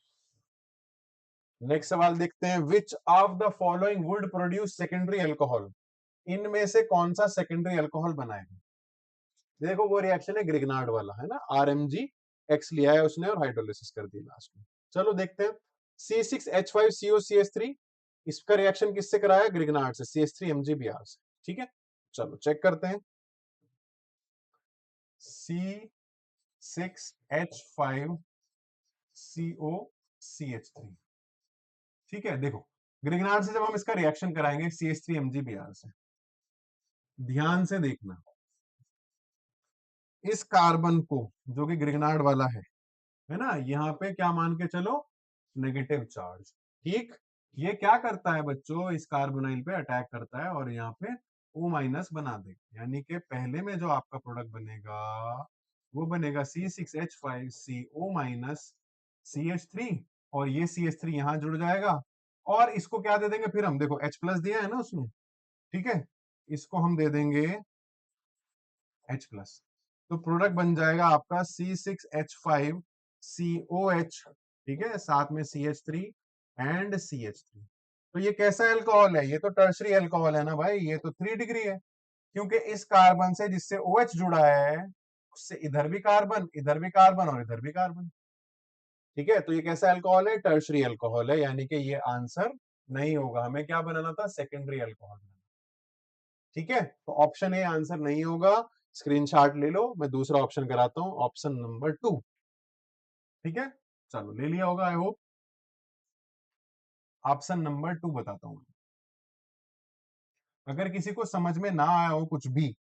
नेक्स्ट सवाल देखते हैं, which of the following would produce secondary alcohol. इनमें से कौन सा सेकेंडरी अल्कोहल बनाएगा। देखो वो रिएक्शन है ग्रिग्नार्ड वाला, है ना, आरएमजी एक्स लिया है उसने और हाइड्रोलिसिस कर दी लास्ट में। चलो देखते हैं, C6H5COCH3, इसका रिएक्शन किससे कराया, ग्रिग्नार्ड से, CH3MgBr से, ठीक है। चलो चेक करते हैं, C6H5COCH3, ठीक है। देखो ग्रिग्नार्ड से जब हम इसका रिएक्शन कराएंगे CH3MgBr से, ध्यान से देखना, इस कार्बन को जो कि ग्रिग्नार्ड वाला है ना, यहाँ पे क्या मान के चलो, नेगेटिव चार्ज, ठीक। ये क्या करता है बच्चों, इस कार्बोनाइल पे अटैक करता है और यहाँ पे O- बना देगा, यानी कि पहले में जो आपका प्रोडक्ट बनेगा वो बनेगा C6H5CO-CH3, और ये CH3 यहाँ जुड़ जाएगा, और इसको क्या दे देंगे फिर हम, देखो H+ दिया है ना उसमें, ठीक है, इसको हम दे देंगे H+, तो प्रोडक्ट बन जाएगा आपका C6H5COH, ठीक है, साथ में CH3 एंड CH3। तो ये कैसा अल्कोहल है, ये तो टर्शरी अल्कोहल है ना भाई, ये तो 3 डिग्री है, क्योंकि इस कार्बन से जिससे OH जुड़ा है उससे इधर भी कार्बन, इधर भी कार्बन और इधर भी कार्बन, ठीक है। तो ये कैसा अल्कोहल है, टर्शरी अल्कोहल है, यानी कि ये आंसर नहीं होगा। हमें क्या बनाना था, सेकेंडरी अल्कोहल, ठीक है। तो ऑप्शन ए आंसर नहीं होगा, स्क्रीनशॉट ले लो, मैं दूसरा ऑप्शन कराता हूं, ऑप्शन नंबर 2, ठीक है। चलो ले लिया होगा आई होप। ऑप्शन नंबर 2 बताता हूं। अगर किसी को समझ में ना आया हो कुछ भी,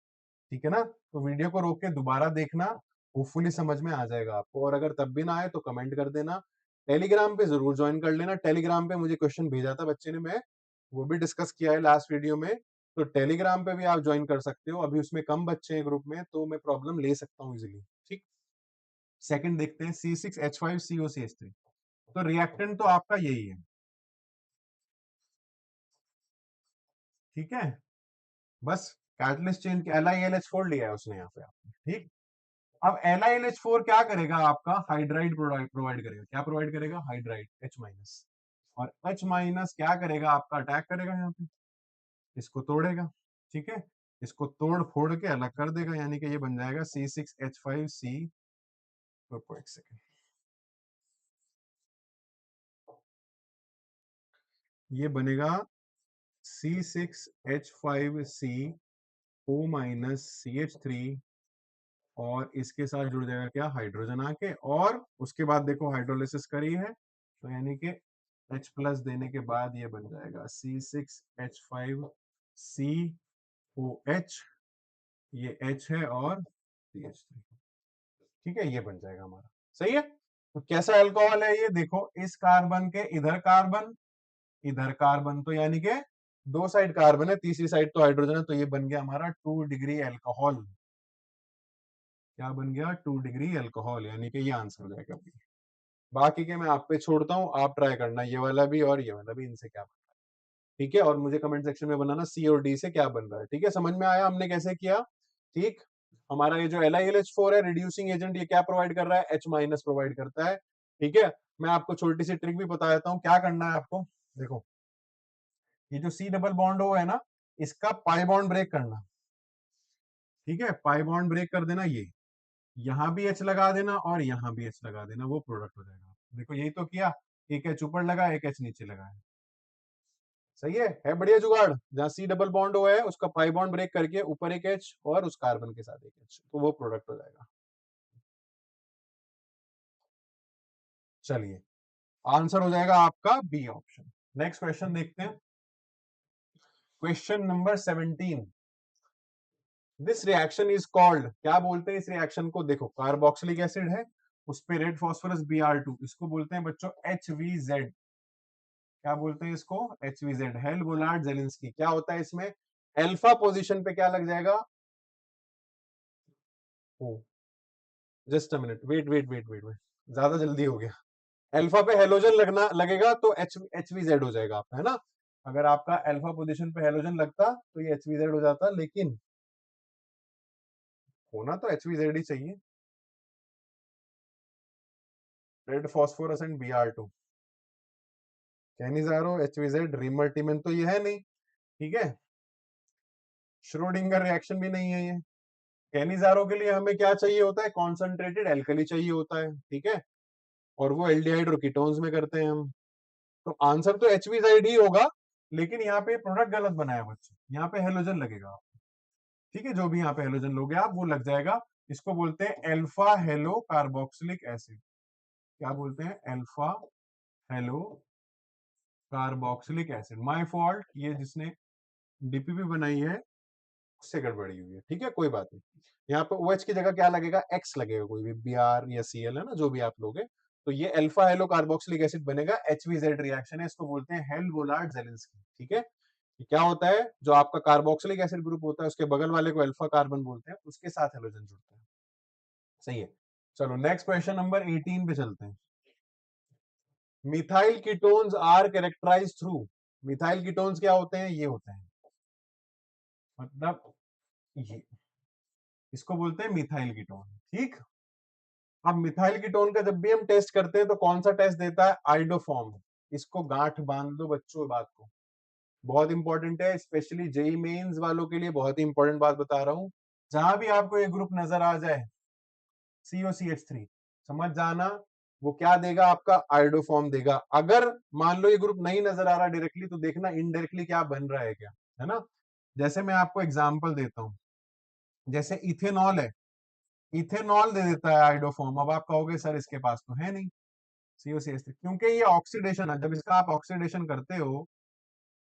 ठीक है ना, तो वीडियो को रोक के दोबारा देखना, होपफुली समझ में आ जाएगा आपको। और अगर तब भी ना आए तो कमेंट कर देना। टेलीग्राम पे जरूर ज्वाइन कर लेना, टेलीग्राम पे मुझे क्वेश्चन भेजा था बच्चे ने, मैं वो भी डिस्कस किया है लास्ट वीडियो में, तो टेलीग्राम पे भी आप ज्वाइन कर सकते हो। अभी उसमें कम बच्चे हैं ग्रुप में, तो मैं प्रॉब्लम ले सकता हूँ इजिली, ठीक। सेकंड देखते हैं, C6H5COCH3, तो रिएक्टेंट तो आपका यही है, ठीक है। बस कैटलिस्ट चेंज LiLH4 लिया है उसने यहाँ पे आपने, ठीक। अब LiLH4 क्या करेगा, आपका हाइड्राइड प्रोवाइड करेगा। क्या प्रोवाइड करेगा, हाइड्राइड H-, और H- क्या करेगा, आपका अटैक करेगा यहाँ पे, इसको तोड़ेगा, ठीक है, इसको तोड़ फोड़ के अलग कर देगा, यानी कि ये बन जाएगा C6H5C, एक सेकेंड, ये बनेगा C6H5CO-CH3, और इसके साथ जुड़ जाएगा क्या, हाइड्रोजन आके, और उसके बाद देखो हाइड्रोलिसिस करी है, तो यानी कि H+ देने के बाद ये बन जाएगा C6H5COH, ये H है और CH3, ठीक है, ये बन जाएगा हमारा, सही है। तो कैसा अल्कोहल है ये, देखो इस कार्बन के इधर कार्बन, इधर कार्बन, तो यानी कि दो साइड कार्बन है, तीसरी साइड तो हाइड्रोजन है, तो ये बन गया हमारा 2 डिग्री अल्कोहल। क्या बन गया, 2 डिग्री अल्कोहल, यानी कि ये आंसर हो जाएगा। बाकी के मैं आप पे छोड़ता हूँ, आप ट्राई करना ये वाला भी और ये वाला भी, इनसे क्या बन रहा है, ठीक है। और मुझे कमेंट सेक्शन में बनाना सी और डी से क्या बन रहा है, ठीक है। समझ में आया हमने कैसे किया, ठीक। हमारा ये जो LiLH4 है रिड्यूसिंग एजेंट, ये क्या प्रोवाइड कर रहा है, H- प्रोवाइड करता है, ठीक है। मैं आपको छोटी सी ट्रिक भी बता देता हूँ, क्या करना है आपको, देखो ये जो C डबल बॉन्ड हो है ना, इसका पाई बॉन्ड ब्रेक करना, ठीक है, पाई बॉन्ड ब्रेक कर देना, ये यहाँ भी H लगा देना और यहाँ भी H लगा देना, वो प्रोडक्ट हो जाएगा। देखो यही तो किया, एक H ऊपर लगा, एक H नीचे लगा है, सही है बढ़िया जुगाड़। जहां सी डबल बॉन्ड हुआ है उसका पाई बॉन्ड ब्रेक करके ऊपर एक एच और उस कार्बन के साथ एक एच, तो वो प्रोडक्ट हो जाएगा। चलिए, आंसर हो जाएगा आपका बी ऑप्शन। नेक्स्ट क्वेश्चन देखते हैं, question number 17। This reaction is called, क्या बोलते हैं इस रिएक्शन को? देखो कार्बोक्सिलिक एसिड है, उस पे रेड फास्फोरस Br2, इसको बोलते हैं बच्चों HVZ। क्या बोलते हैं इसको? HVZ, Hell Volhard Zelinsky. क्या होता है इसमें? अल्फा पोजीशन पे क्या लग जाएगा? Oh, just a minute, wait wait wait wait wait, ज्यादा जल्दी हो गया। अल्फा पे हेलोजन लगना लगेगा तो HVZ हो जाएगा आपका, है ना? अगर आपका अल्फा पोजीशन पे हेलोजन लगता तो ये HVZ हो जाता, लेकिन होना तो HVZ ही चाहिए। Red phosphorus and Br2, Cannizzaro HVZ, रीमर्टिमन तो ये है नहीं, ठीक है। श्रोडिंगर रिएक्शन भी नहीं है ये। कैनिजारो के लिए हमें क्या चाहिए होता है? कॉन्सेंट्रेटेड एल्कली चाहिए होता है, ठीक है। और वो एल्डिहाइड और कीटोन्स में करते हैं हम। तो आंसर तो HVZ ही होगा, लेकिन यहाँ पे प्रोडक्ट गलत बनाया बच्चे, यहाँ पे हेलोजन लगेगा। ठीक है, जो भी यहाँ पे हेलोजन लोगे आप वो लग जाएगा। इसको बोलते हैं अल्फा हेलो कार्बोक्सिलिक एसिड। क्या बोलते हैं? Alpha hello carboxylic acid. My fault, ये जिसने डीपीपी बनाई है उससे गड़बड़ी हुई है, ठीक है, कोई बात नहीं। यहाँ पे OH की जगह क्या लगेगा? एक्स लगेगा, कोई भी Br या Cl है ना, जो भी आप लोगे। तो ये अल्फा हेलो कार्बोक्सिलिक एसिड बनेगा, HVZ रिएक्शन है, इसको बोलते हैं हेल वोलार्ड जेलिंस्की। ठीक है, ये क्या होता है? जो आपका कार्बोक्सिलिक एसिड ग्रुप होता है उसके बगल वाले को अल्फा कार्बन बोलते हैं, उसके साथ हेलोजन जुड़ते हैं। सही है। चलो नेक्स्ट क्वेश्चन नंबर 18 पे चलते हैं। Methyl ketones are characterised through, methyl ketones क्या होते हैं? ये होते हैं, मतलब ये, इसको बोलते हैं मिथाइल कीटोन। ठीक, अब मिथाइल कीटोन का जब भी हम टेस्ट करते हैं तो कौन सा टेस्ट देता है? आइडोफॉर्म। इसको गांठ बांध दो बच्चों, बात को, बहुत इंपॉर्टेंट है, स्पेशली जेई मेंस वालों के लिए बहुत ही इंपॉर्टेंट बात बता रहा हूं। जहां भी आपको ये ग्रुप नजर आ जाए COCH3, समझ जाना वो क्या देगा? आपका आइडोफॉर्म देगा। अगर मान लो ये ग्रुप नहीं नजर आ रहा डायरेक्टली, तो देखना इनडायरेक्टली क्या बन रहा है, क्या है ना। जैसे मैं आपको एग्जांपल देता हूं, जैसे इथेनॉल है, इथेनॉल दे देता है आइडोफॉर्म। अब आप कहोगे सर इसके पास तो है नहीं COCH3, क्योंकि ये ऑक्सीडेशन है, जब इसका आप ऑक्सीडेशन करते हो,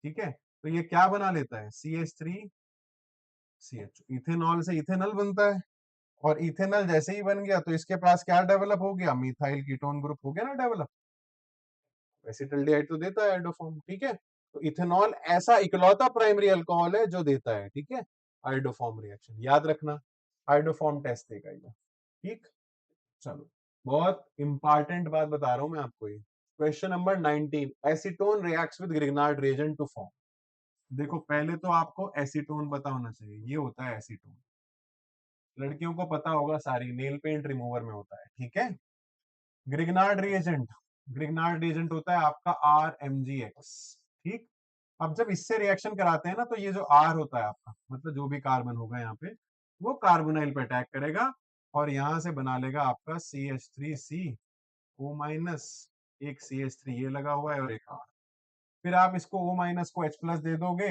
ठीक है, तो ये क्या बना लेता है? CH3CH, इथेनॉल से इथेनॉल बनता है, और इथेनॉल जैसे ही बन गया तो इसके पास क्या डेवलप हो गया? मिथाइल कीटोन ग्रुप हो गया ना डेवलप। एसिटल्डिहाइड तो देता है आइडोफॉर्म, ठीक है। तो इथेनॉल ऐसा इकलौता प्राइमरी अल्कोहल है जो देता है, ठीक है, आइडोफॉर्म रिएक्शन। याद रखना, आइडोफॉर्म टेस्ट देगा ये, ठीक। चलो, बहुत इंपॉर्टेंट बात बता रहा हूं मैं आपको ये। Question number 19, acetone reacts with Grignard reagent to form. देखो पहले तो आपको एसीटोन पता होना चाहिए, ये होता है एसीटोन। लड़कियों को पता होगा, सारी नेल पेंट रिमूवर में होता है, ठीक है। ग्रिग्नार्ड रिएजेंट, ग्रिग्नार्ड रिएजेंट होता है आपका RMgX, ठीक। अब जब इससे रिएक्शन कराते हैं ना, तो ये जो R होता है आपका, मतलब जो भी कार्बन होगा यहाँ पे, वो कार्बोनाइल पे अटैक करेगा और यहां से बना लेगा आपका CH3CO-, एक CH3 ये लगा हुआ है और एक R। फिर आप इसको O- को H+ दे दोगे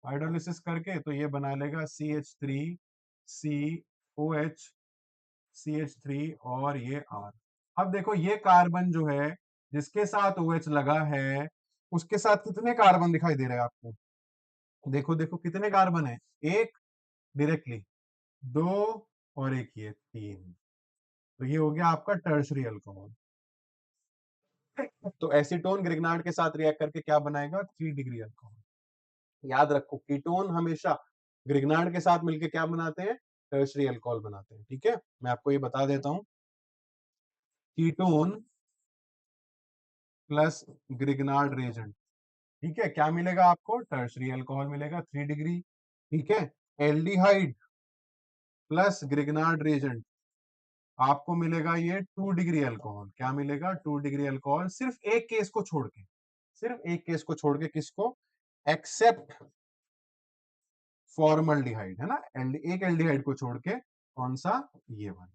हाइड्रोलिसिस करके, तो ये बना लेगा CH3COH, CH3 और ये R। अब देखो ये कार्बन जो है जिसके साथ OH लगा है, उसके साथ कितने कार्बन दिखाई दे रहे हैं आपको? देखो देखो कितने कार्बन है, एक डायरेक्टली, दो, और एक ये तीन। तो ये हो गया आपका टर्शरी अल्कोहल। तो एसीटोन ग्रिग्नार्ड के साथ रिएक्ट करके क्या बनाएगा? 3 डिग्री अल्कोहल। याद रखो, कीटोन हमेशा ग्रिग्नार्ड के साथ मिलकर क्या बनाते हैं? टर्शरी अल्कोहल बनाते हैं, ठीक है। मैं आपको ये बता देता हूं, कीटोन प्लस ग्रिग्नार्ड रिएजेंट, ठीक है, क्या मिलेगा आपको? टर्शरी अल्कोहल मिलेगा 3 डिग्री, ठीक है। एल्डिहाइड प्लस ग्रिग्नार्ड रिएजेंट, आपको मिलेगा ये 2 डिग्री अल्कोहल। क्या मिलेगा? 2 डिग्री अल्कोहल, सिर्फ एक केस को छोड़ के, सिर्फ एक केस को छोड़ के, किसको? एक्सेप्ट फॉर्मल्डिहाइड, है ना, एक एल्डिहाइड को छोड़ के, कौन सा? ये वाला,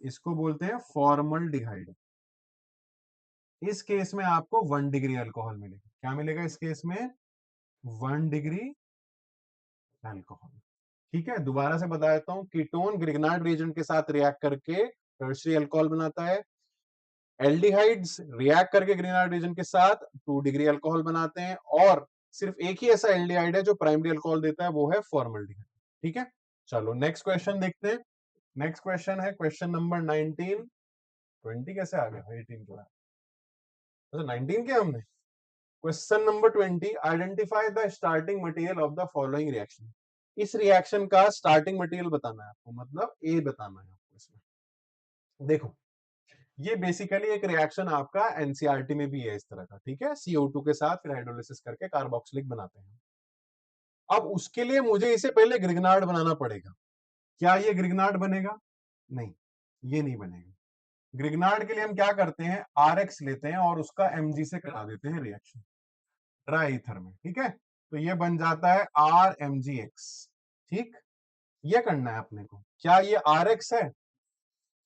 इसको बोलते हैं फॉर्मल्डिहाइड। इस केस में आपको 1 डिग्री अल्कोहल मिलेगा, क्या मिलेगा इस केस में? 1 डिग्री अल्कोहल। ठीक है, दोबारा से बता देता हूं, कीटोन ग्रिग्नार्ड रिएजेंट के साथ रिएक्ट करके टर्शियरी अल्कोहल बनाता है। एल्डिहाइड्स रिएक्ट करके ग्रिग्नार्ड रिएजेंट के साथ 2 डिग्री अल्कोहल बनाते हैं, और सिर्फ एक ही ऐसा एल्डिहाइड है जो प्राइमरी अल्कोहल देता है, वो है फॉर्मल्डिहाइड। ठीक है, चलो नेक्स्ट क्वेश्चन देखते हैं। नेक्स्ट क्वेश्चन है क्वेश्चन नंबर 19। 20 कैसे आ गया? 18 के बाद, अच्छा 19 के हमने। Question number 20, identify the starting material of the following reaction. इस रिएक्शन का स्टार्टिंग मटेरियल बताना है आपको, मतलब ए बताना है आपको इसमें। देखो, ये बेसिकली एक रिएक्शन आपका एनसीईआरटी में भी है इस तरह का, ठीक है, CO2 के साथ फिर हाइड्रोलिसिस करके कार्बोक्सिलिक बनाते हैं। अब उसके लिए मुझे इसे पहले ग्रिग्नार्ड बनाना पड़ेगा। क्या ये ग्रिग्नार्ड बनेगा? नहीं, ये नहीं बनेगा। ग्रिग्नार्ड के लिए हम क्या करते हैं, RX लेते हैं और उसका Mg से करा देते हैं रिएक्शन ड्राई ईथर में। ठीक है, तो ये बन जाता है RMgX। ठीक, ये करना है अपने को। क्या ये RX है?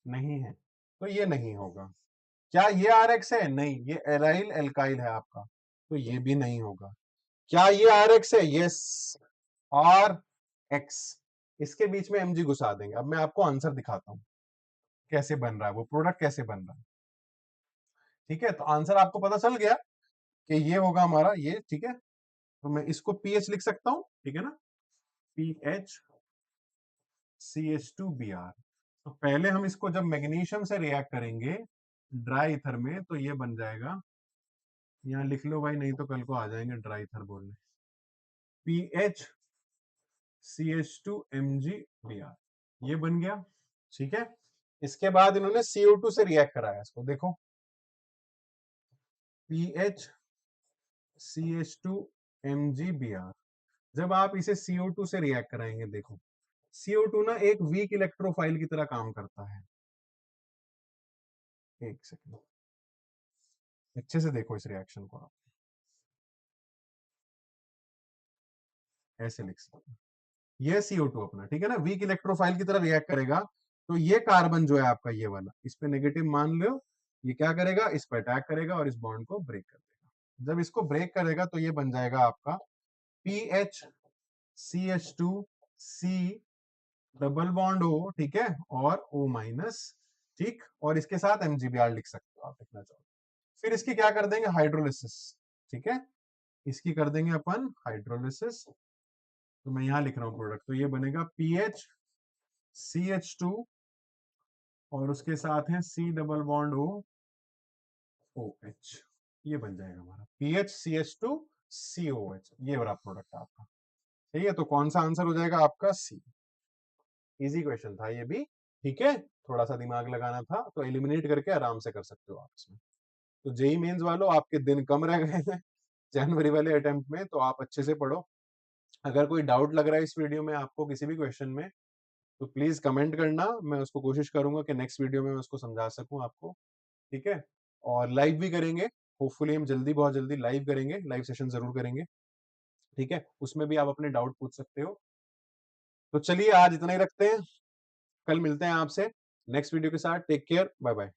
नहीं है, तो ये नहीं होगा। क्या ये RX है? नहीं, ये एराइल एल्काइल है आपका, तो ये भी नहीं होगा। क्या ये RX है? Yes, RX। इसके बीच में Mg घुसा देंगे। अब मैं आपको आंसर दिखाता हूं कैसे बन रहा है, वो प्रोडक्ट कैसे बन रहा है। ठीक है, तो आंसर आपको पता चल गया कि ये होगा हमारा ये। ठीक है, तो मैं इसको पीएच लिख सकता हूं, ठीक है ना, PHCH2Br। तो पहले हम इसको जब मैग्नीशियम से रिएक्ट करेंगे ड्राई ईथर में, तो ये बन जाएगा, यहाँ लिख लो भाई, नहीं तो कल को आ जाएंगे ड्राई ईथर बोलने, PHCH2MgBr। ये बन गया। ठीक है, इसके बाद इन्होंने CO2 से रिएक्ट कराया इसको, देखो PHCH2MgBr। जब आप इसे CO2 से रिएक्ट कराएंगे, देखो CO2 ना एक वीक इलेक्ट्रोफाइल की तरह काम करता है। एक सेकंड, अच्छे से देखो इस रिएक्शन को आप, ऐसे लिख सकते हैं। ये CO2 अपना, ठीक है ना, वीक इलेक्ट्रोफाइल की तरह रिएक्ट करेगा। तो ये कार्बन जो है आपका ये वाला, इस पे नेगेटिव मान लो, ये क्या करेगा, इस पर अटैक करेगा और इस बॉन्ड को ब्रेक कर देगा। जब इसको ब्रेक करेगा तो ये बन जाएगा आपका PHCH2C डबल बॉन्ड O, ठीक है, और O माइनस। ठीक, और इसके साथ MgBr लिख सकते हो आप, लिखना चाहो। फिर इसकी क्या कर देंगे, हाइड्रोलिसिस। ठीक है, इसकी कर देंगे अपन हाइड्रोलिसिस। तो मैं यहां लिख रहा हूं प्रोडक्ट, तो ये बनेगा PHCH2 और उसके साथ है C double bond O OH। ये बन जाएगा हमारा PHCH2COH। ये बड़ा प्रोडक्ट आपका। ठीक है, तो कौन सा आंसर हो जाएगा आपका? C। इजी क्वेश्चन था ये भी। ठीक है, थोड़ा सा दिमाग लगाना था, तो एलिमिनेट करके आराम से कर सकते हो आप इसमें। तो जेई मेंस वालों, आपके दिन कम रह गए हैं जनवरी वाले अटेम्प्ट में, तो आप अच्छे से पढ़ो। अगर कोई डाउट लग रहा है इस वीडियो में आपको किसी भी क्वेश्चन में, तो प्लीज कमेंट करना, मैं उसको कोशिश करूंगा कि नेक्स्ट वीडियो में मैं उसको समझा सकूं आपको। ठीक है, और लाइव भी करेंगे, होपफुली हम जल्दी, बहुत जल्दी लाइव करेंगे, लाइव सेशन जरूर करेंगे। ठीक है, उसमें भी आप अपने डाउट पूछ सकते हो। तो चलिए आज इतना ही रखते हैं, कल मिलते हैं आपसे नेक्स्ट वीडियो के साथ। Take care, bye bye.